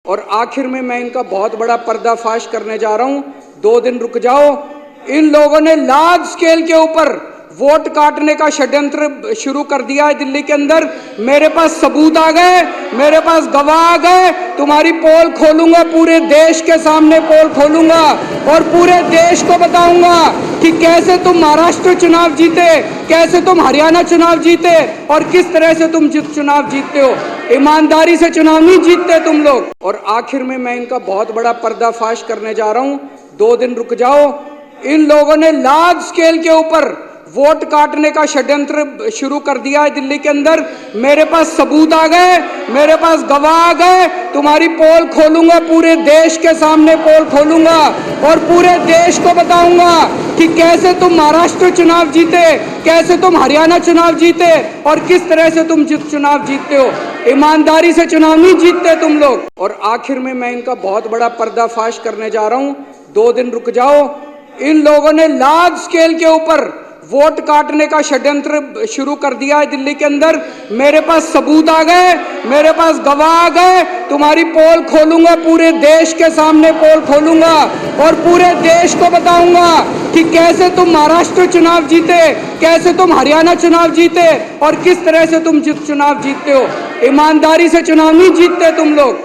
और आखिर में मैं इनका बहुत बड़ा पर्दाफाश करने जा रहा हूं। 2 दिन रुक जाओ। इन लोगों ने लार्ज स्केल के ऊपर वोट काटने का षड्यंत्र शुरू कर दिया है दिल्ली के अंदर। मेरे पास सबूत आ गए, मेरे पास गवाह आ गए। तुम्हारी पोल खोलूंगा, पूरे देश के सामने पोल खोलूंगा और पूरे देश को बताऊंगा कि कैसे तुम महाराष्ट्र चुनाव जीते, कैसे तुम हरियाणा चुनाव जीते और किस तरह से तुम चुनाव जीतते हो। ईमानदारी से चुनाव नहीं जीतते तुम लोग। और आखिर में मैं इनका बहुत बड़ा पर्दाफाश करने जा रहा हूं। 2 दिन रुक जाओ। इन लोगों ने लार्ज स्केल के ऊपर वोट काटने का षड्यंत्र शुरू कर दिया है दिल्ली के अंदर। मेरे पास सबूत आ गए, मेरे पास गवाह आ गए। तुम्हारी पोल खोलूंगा, पूरे देश के सामने पोल खोलूंगा और पूरे देश को बताऊंगा कि कैसे तुम महाराष्ट्र चुनाव जीते, कैसे तुम हरियाणा चुनाव जीते और किस तरह से तुम चुनाव जीतते हो। ईमानदारी से चुनाव नहीं जीतते तुम लोग। और आखिर में मैं इनका बहुत बड़ा पर्दाफाश करने जा रहा हूं। 2 दिन रुक जाओ। इन लोगों ने लार्ज स्केल के ऊपर वोट काटने का षड्यंत्र शुरू कर दिया है दिल्ली के अंदर। मेरे पास सबूत आ गए, मेरे पास गवाह आ गए। तुम्हारी पोल खोलूंगा, पूरे देश के सामने पोल खोलूंगा और पूरे देश को बताऊंगा कि कैसे तुम महाराष्ट्र चुनाव जीते, कैसे तुम हरियाणा चुनाव जीते और किस तरह से तुम चुनाव जीतते हो। ईमानदारी से चुनाव नहीं जीतते तुम लोग।